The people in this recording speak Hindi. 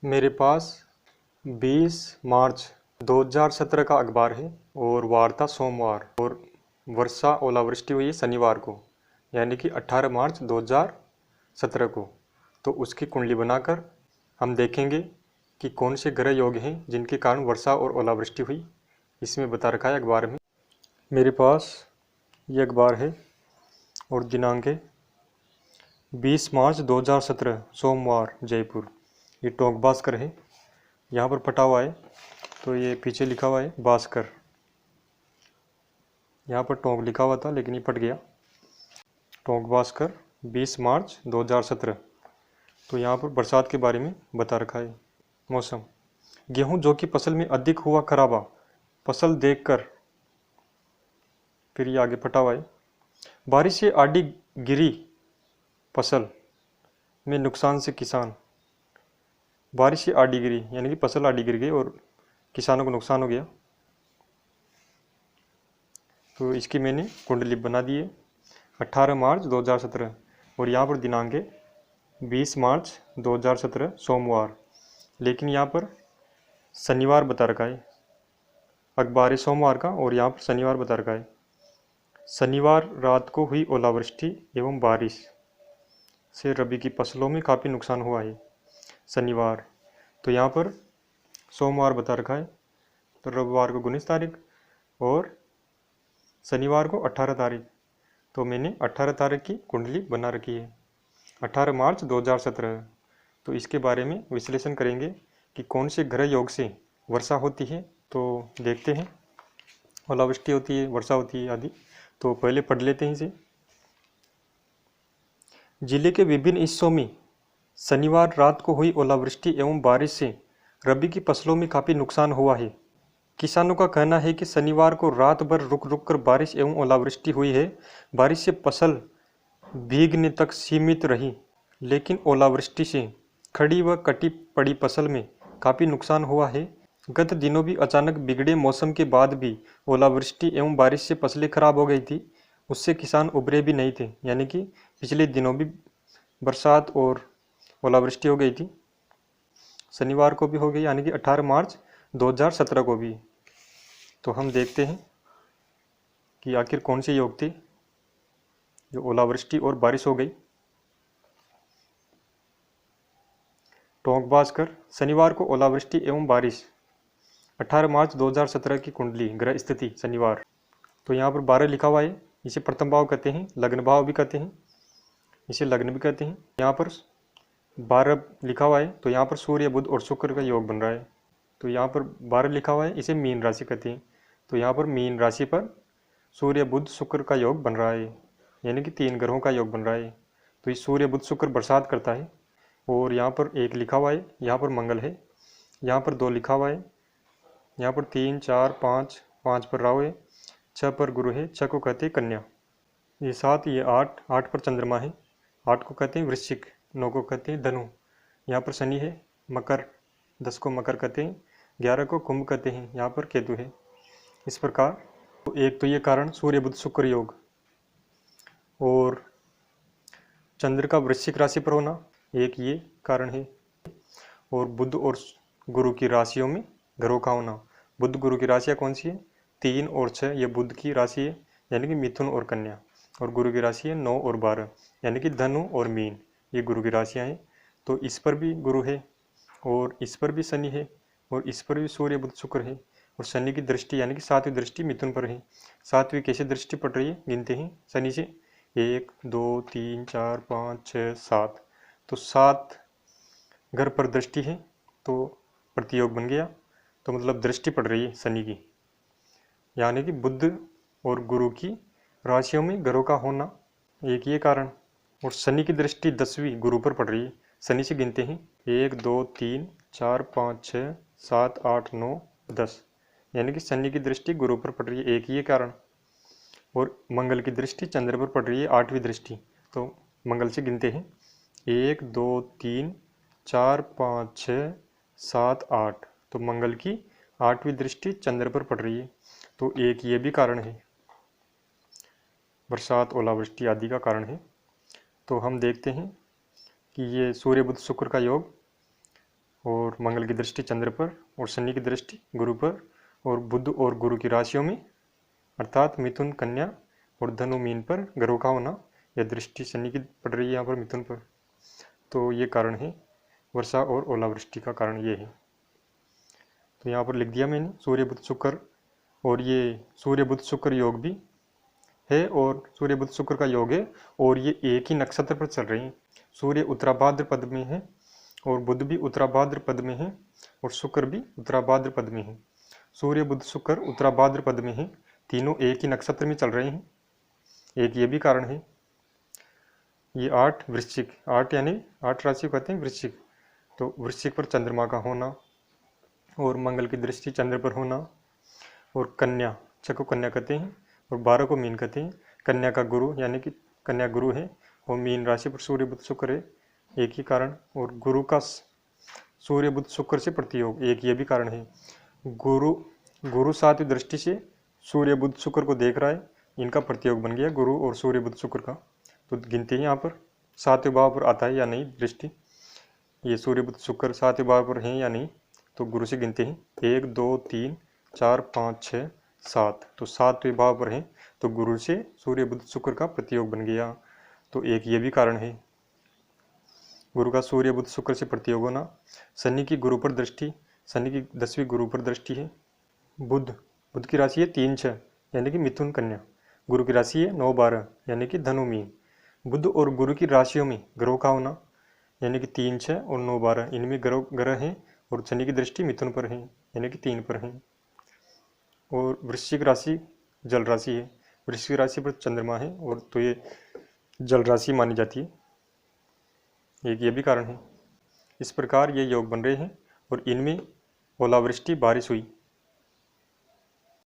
मेरे पास 20 मार्च 2017 का अखबार है और वार था सोमवार और वर्षा ओलावृष्टि हुई है शनिवार को, यानी कि 18 मार्च 2017 को। तो उसकी कुंडली बनाकर हम देखेंगे कि कौन से ग्रह योग हैं जिनके कारण वर्षा और ओलावृष्टि हुई। इसमें बता रखा है अखबार में। मेरे पास ये अखबार है और दिनांक है 20 मार्च 2017 सोमवार, जयपुर। ये टोंक भास्कर है, यहाँ पर फटा हुआ है तो ये पीछे लिखा हुआ है भास्कर। यहाँ पर टोंक लिखा हुआ था लेकिन ये फट गया। टोंक भास्कर 20 मार्च 2017। तो यहाँ पर बरसात के बारे में बता रखा है। मौसम, गेहूं जो कि फसल में अधिक हुआ खराबा, फसल देखकर। फिर ये आगे फटा हुआ है, बारिश से आड़ी गिरी फसल में नुकसान से किसान। बारिश से आड़ी गिरी यानी कि फसल आड़ी गिर गई और किसानों को नुकसान हो गया। तो इसकी मैंने कुंडली बना दी है 18 मार्च 2017 और यहाँ पर दिनांक है 20 मार्च 2017 सोमवार। लेकिन यहाँ पर शनिवार बता रखा है, अखबार है सोमवार का और यहाँ पर शनिवार बता रखा है। शनिवार रात को हुई ओलावृष्टि एवं बारिश से रबी की फसलों में काफ़ी नुकसान हुआ है। शनिवार, तो यहाँ पर सोमवार बता रखा है, तो रविवार को 19 तारीख और शनिवार को 18 तारीख। तो मैंने 18 तारीख की कुंडली बना रखी है, 18 मार्च 2017। तो इसके बारे में विश्लेषण करेंगे कि कौन से ग्रह योग से वर्षा होती है। तो देखते हैं, ओलावृष्टि होती है, वर्षा होती है आदि। तो पहले पढ़ लेते हैं इसे। जिले के विभिन्न हिस्सों में शनिवार रात को हुई ओलावृष्टि एवं बारिश से रबी की फसलों में काफ़ी नुकसान हुआ है। किसानों का कहना है कि शनिवार को रात भर रुक रुक कर बारिश एवं ओलावृष्टि हुई है। बारिश से फसल भीगने तक सीमित रही, लेकिन ओलावृष्टि से खड़ी व कटी पड़ी फसल में काफ़ी नुकसान हुआ है। गत दिनों भी अचानक बिगड़े मौसम के बाद भी ओलावृष्टि एवं बारिश से फसलें खराब हो गई थी, उससे किसान उबरे भी नहीं थे। यानी कि पिछले दिनों भी बरसात और ओलावृष्टि हो गई थी, शनिवार को भी हो गई, यानी कि 18 मार्च 2017 को भी। तो हम देखते हैं कि आखिर कौन से योग थे जो ओलावृष्टि और बारिश हो गई। टोंक भास्कर, शनिवार को ओलावृष्टि एवं बारिश, 18 मार्च 2017 की कुंडली, ग्रह स्थिति शनिवार। तो यहाँ पर 12 लिखा हुआ है, इसे प्रथम भाव कहते हैं, लग्न भाव भी कहते हैं, इसे लग्न भी कहते हैं। यहाँ पर 12 लिखा हुआ है तो यहाँ पर सूर्य बुध और शुक्र का योग बन रहा है। तो यहाँ पर 12 लिखा हुआ है, इसे मीन राशि कहते हैं। तो यहाँ पर मीन राशि पर सूर्य बुध शुक्र का योग बन रहा है, यानी कि 3 ग्रहों का योग बन रहा है। तो इस सूर्य बुध शुक्र बरसात करता है। और यहाँ पर 1 लिखा हुआ है, यहाँ पर मंगल है। यहाँ पर 2 लिखा हुआ है, यहाँ पर 3 4 5, 5 पर राहु है, 6 पर गुरु है, 6 को कहते हैं कन्या, ये 7, ये 8, 8 पर चंद्रमा है, 8 को कहते हैं वृश्चिक, 9 को कहते हैं धनु। यहाँ पर शनि है, मकर, 10 को मकर कहते हैं, 11 को कुंभ कहते हैं, यहाँ पर केतु है। इस प्रकार तो एक तो ये कारण सूर्य बुध शुक्र योग और चंद्र का वृश्चिक राशि पर होना, एक ये कारण है। और बुध और गुरु की राशियों में ग्रहों का होना। बुध गुरु की राशियाँ कौन सी है? 3 और 6, ये बुध की राशि है, यानी कि मिथुन और कन्या। और गुरु की राशि है 9 और 12, यानी कि धनु और मीन, ये गुरु की राशियाँ हैं। तो इस पर भी गुरु है और इस पर भी शनि है और इस पर भी सूर्य बुध शुक्र है। और शनि की दृष्टि यानी कि 7वीं दृष्टि मिथुन पर है। 7वीं कैसे दृष्टि पड़ रही है, गिनते हैं शनि से, 1 2 3 4 5 6 7। तो 7 घर पर दृष्टि है तो प्रतियोग बन गया। तो मतलब दृष्टि पड़ रही है शनि की, यानी कि बुध और गुरु की राशियों में ग्रहों का होना, एक ये कारण। और शनि की दृष्टि 10वीं गुरु पर पड़ रही है। शनि से गिनते हैं 1 2 3 4 5 6 7 8 9 10, यानी कि शनि की दृष्टि गुरु पर पड़ रही है, एक ये कारण। और मंगल की दृष्टि चंद्र पर पड़ रही है, 8वीं दृष्टि। तो मंगल से गिनते हैं 1 2 3 4 5 6 7 8। तो मंगल की 8वीं दृष्टि चंद्र पर पड़ रही है। तो एक ये भी कारण है, बरसात ओलावृष्टि आदि का कारण है। तो हम देखते हैं कि ये सूर्य बुध शुक्र का योग और मंगल की दृष्टि चंद्र पर और शनि की दृष्टि गुरु पर और बुध और गुरु की राशियों में अर्थात मिथुन, कन्या और धनु, मीन पर ग्रहों का होना, यह दृष्टि शनि की पड़ रही है यहाँ पर मिथुन पर। तो ये कारण है वर्षा और ओलावृष्टि का कारण ये है। तो यहाँ पर लिख दिया मैंने सूर्य बुध शुक्र, और ये सूर्य बुध शुक्र योग भी है और सूर्य बुध शुक्र का योग है और ये एक ही नक्षत्र पर चल रहे हैं। सूर्य उत्तराभाद्र पद में है और बुध भी उत्तराभाद्र पद में है और शुक्र भी उत्तराभाद्र पद में है। सूर्य बुध शुक्र उत्तराभाद्र पद में है, तीनों एक ही नक्षत्र में चल रहे हैं। एक ये भी कारण है। ये 8 वृश्चिक, 8 यानी 8 राशि कहते हैं वृश्चिक, तो वृश्चिक पर चंद्रमा का होना और मंगल की दृष्टि चंद्र पर होना और कन्या, 6 को कन्या कहते हैं और 12 को मीन कहते हैं। कन्या का गुरु यानी कि कन्या गुरु है और मीन राशि पर सूर्य बुध शुक्र है, एक ही कारण। और गुरु का सूर्य बुध शुक्र से प्रतियोग, एक ये भी कारण है। गुरु 7वीं दृष्टि से सूर्य बुध शुक्र को देख रहा है, इनका प्रतियोग बन गया गुरु और सूर्य बुध शुक्र का। तो गिनते हैं यहाँ पर 7वें भाव पर आता है या नहीं दृष्टि, ये सूर्य बुध शुक्र 7वें भाव पर हैं या नहीं, तो गुरु से गिनते हैं 1 2 3 4 5 6 7, तो 7वें भाव पर हैं, तो गुरु से सूर्य बुध शुक्र का प्रतियोग बन गया। तो एक ये भी कारण है गुरु का सूर्य बुध शुक्र से प्रतियोग होना। शनि की गुरु पर दृष्टि, शनि की 10वीं गुरु पर दृष्टि है। बुध की राशि है 3 6 यानी कि मिथुन कन्या, गुरु की राशि है 9 12 यानी कि धनु मीन। बुध और गुरु की राशियों में ग्रहों का होना यानी कि 3 6 और 9 12, इनमें ग्रह हैं और शनि की दृष्टि मिथुन पर है यानी कि 3 पर है। और वृश्चिक राशि जल राशि है, वृश्चिक राशि पर चंद्रमा है और तो ये जल राशि मानी जाती है, एक ये भी कारण है। इस प्रकार ये योग बन रहे हैं और इनमें ओलावृष्टि बारिश हुई।